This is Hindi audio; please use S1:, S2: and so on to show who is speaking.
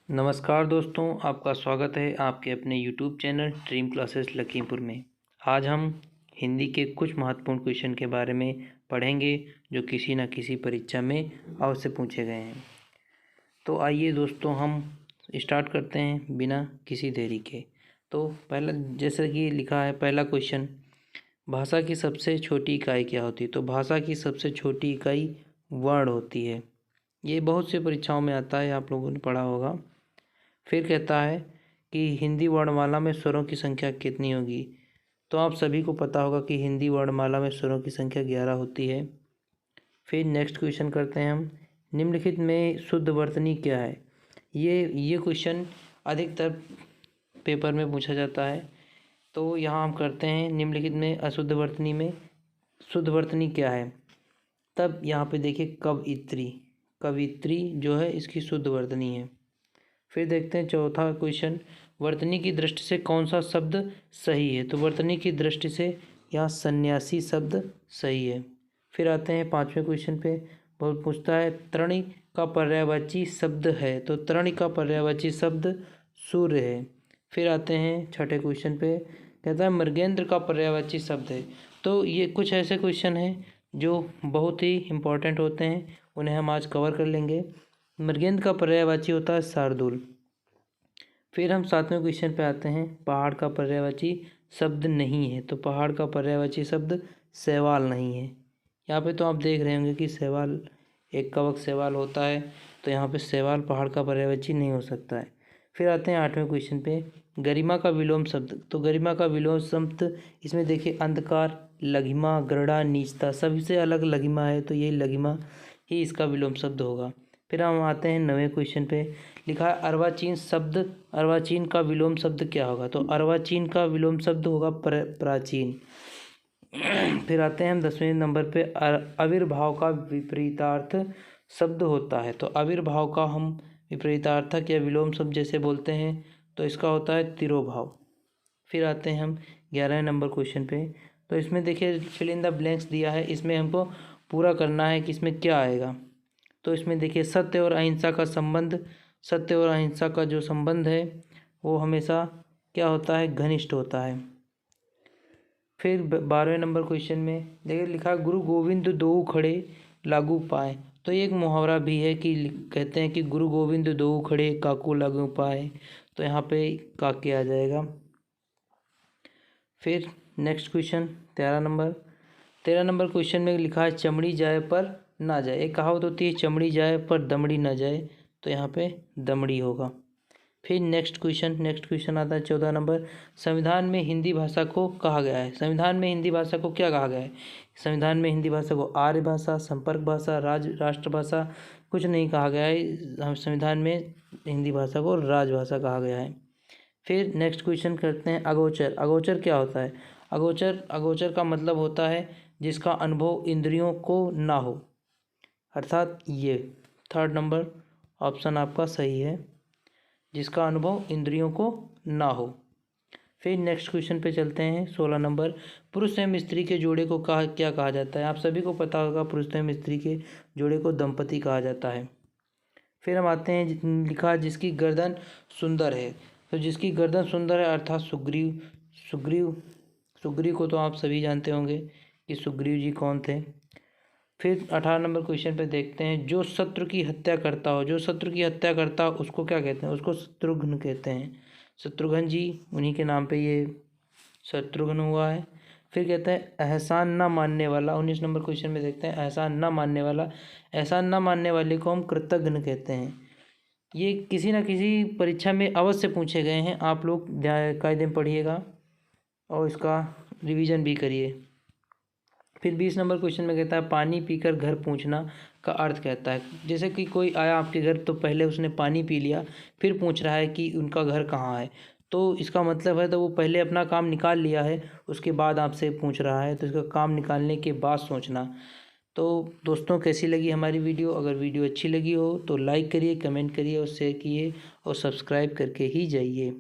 S1: नमस्कार दोस्तों, आपका स्वागत है आपके अपने YouTube channel dream classes Lakhimpur में। आज हम हिंदी के कुछ महत्वपूर्ण क्वेश्चन के बारे में पढ़ेंगे जो किसी न किसी परीक्षा में अवश्य पूछे गए हैं। तो आइए दोस्तों, हम स्टार्ट करते हैं बिना किसी देरी के। तो पहला, जैसे कि लिखा है पहला क्वेश्चन, भाषा की सबसे छोटी इकाई क्या होती है? तो भाषा की सबसे छोटी इकाई वर्ण होती है। ये बहुत से परीक्षाओं में आता है, आप लोगों ने पढ़ा होगा। फिर कहता है कि हिंदी वर्णमाला में स्वरों की संख्या कितनी होगी? तो आप सभी को पता होगा कि हिंदी वर्णमाला में स्वरों की संख्या 11 होती है। फिर नेक्स्ट क्वेश्चन करते हैं हम, निम्नलिखित में शुद्ध वर्तनी क्या है? ये क्वेश्चन अधिकतर पेपर में पूछा जाता है। तो यहाँ हम करते हैं, निम्नलिखित में अशुद्ध वर्तनी में शुद्ध वर्तनी क्या है? तब यहाँ पे देखिए कवित्री जो है इसकी शुद्ध वर्तनी है। फिर देखते हैं चौथा क्वेश्चन, वर्तनी की दृष्टि से कौन सा शब्द सही है? तो वर्तनी की दृष्टि से यहाँ सन्यासी शब्द सही है। फिर आते हैं पांचवें क्वेश्चन पे, बहुत पूछता है तृणी का पर्यायवाची शब्द है? तो तृणी का पर्यायवाची शब्द सूर्य है। फिर आते हैं छठे क्वेश्चन पे, कहता है मृगेंद्र का पर्यायवाची शब्द है। तो ये कुछ ऐसे क्वेश्चन हैं जो बहुत ही इम्पोर्टेंट होते हैं, उन्हें हम आज कवर कर लेंगे। मृगेंद्र का पर्यायवाची होता है शार्दूल। फिर हम सातवें क्वेश्चन पे आते हैं, पहाड़ का पर्यायवाची शब्द नहीं है। तो पहाड़ का पर्यायवाची शब्द शैवाल नहीं है। यहाँ पे तो आप देख रहे होंगे कि शैवाल एक कवक शैवाल होता है, तो यहाँ पे शैवाल पहाड़ का पर्यायवाची नहीं हो सकता है। फिर आते हैं आठवें क्वेश्चन पे, गरिमा का विलोम शब्द। तो गरिमा का विलोम शब्द, इसमें देखिए अंधकार, लघिमा, गरुड़ा, नीचता, सभी से अलग लघिमा है, तो ये लघिमा ही इसका विलोम शब्द होगा। फिर हम आते हैं नवें क्वेश्चन पे, लिखा है अर्वाचीन का विलोम शब्द क्या होगा? तो अर्वाचीन का विलोम शब्द होगा प्राचीन। फिर आते हैं हम 10वें नंबर पे, आविर्भाव का विपरीतार्थ शब्द होता है। तो आविर्भाव का हम विपरीतार्थक या विलोम शब्द जैसे बोलते हैं, तो इसका होता है तिरोभाव। फिर आते हैं हम 11वें नंबर क्वेश्चन पे, तो इसमें देखिए फिल इन द ब्लैंक्स दिया है, इसमें हमको पूरा करना है कि इसमें क्या आएगा। तो इसमें देखिए सत्य और अहिंसा का जो संबंध है वो हमेशा क्या होता है? घनिष्ठ होता है। फिर 12वें नंबर क्वेश्चन में देखिए लिखा है गुरु गोविंद दोऊ खड़े लागू पाए। तो ये एक मुहावरा भी है कि कहते हैं कि गुरु गोविंद दोऊ खड़े काकू लागू पाए, तो यहाँ पे काके आ जाएगा। फिर नेक्स्ट क्वेश्चन 13 नंबर क्वेश्चन में लिखा है चमड़ी जाए पर ना जाए। एक कहावत होती है चमड़ी जाए पर दमड़ी ना जाए, तो यहाँ पे दमड़ी होगा। फिर नेक्स्ट क्वेश्चन आता है 14 नंबर, संविधान में हिंदी भाषा को कहा गया है। संविधान में हिंदी भाषा को क्या कहा गया है? संविधान में हिंदी भाषा को आर्य भाषा, संपर्क भाषा, राष्ट्रभाषा कुछ नहीं कहा गया है। संविधान में हिंदी भाषा को राजभाषा कहा गया है। फिर नेक्स्ट क्वेश्चन करते हैं अगोचर क्या होता है? अगोचर का मतलब होता है जिसका अनुभव इंद्रियों को ना हो, अर्थात ये 3rd नंबर ऑप्शन आपका सही है, जिसका अनुभव इंद्रियों को ना हो। फिर नेक्स्ट क्वेश्चन पे चलते हैं 16 नंबर, पुरुष एवं स्त्री के जोड़े को क्या कहा जाता है? आप सभी को पता होगा पुरुष एवं स्त्री के जोड़े को दंपति कहा जाता है। फिर हम आते हैं, लिखा जिसकी गर्दन सुंदर है। तो जिसकी गर्दन सुंदर है अर्थात सुग्रीव को तो आप सभी जानते होंगे कि सुग्रीव जी कौन थे। फिर 18 नंबर क्वेश्चन पे देखते हैं, जो शत्रु की हत्या करता हो उसको क्या कहते हैं? उसको शत्रुघ्न कहते हैं। शत्रुघ्न जी, उन्हीं के नाम पे ये शत्रुघ्न हुआ है। फिर कहते हैं एहसान न मानने वाला, 19 नंबर क्वेश्चन में देखते हैं एहसान न मानने वाले को हम कृतघ्न कहते हैं। ये किसी न किसी परीक्षा में अवश्य पूछे गए हैं, आप लोग कायदे में पढ़िएगा और इसका रिवीजन भी करिए। फिर 20 नंबर क्वेश्चन में कहता है पानी पीकर घर पहुंचना का अर्थ कहता है, जैसे कि कोई आया आपके घर तो पहले उसने पानी पी लिया, फिर पूछ रहा है कि उनका घर कहाँ है, तो इसका मतलब है तो वो पहले अपना काम निकाल लिया है, उसके बाद आपसे पूछ रहा है, तो इसका काम निकालने के बाद सोचना। तो दोस्तों, कैसी लगी हमारी वीडियो? अगर वीडियो अच्छी लगी हो तो लाइक करिए, कमेंट करिए और शेयर कीजिए और सब्सक्राइब करके ही जाइए।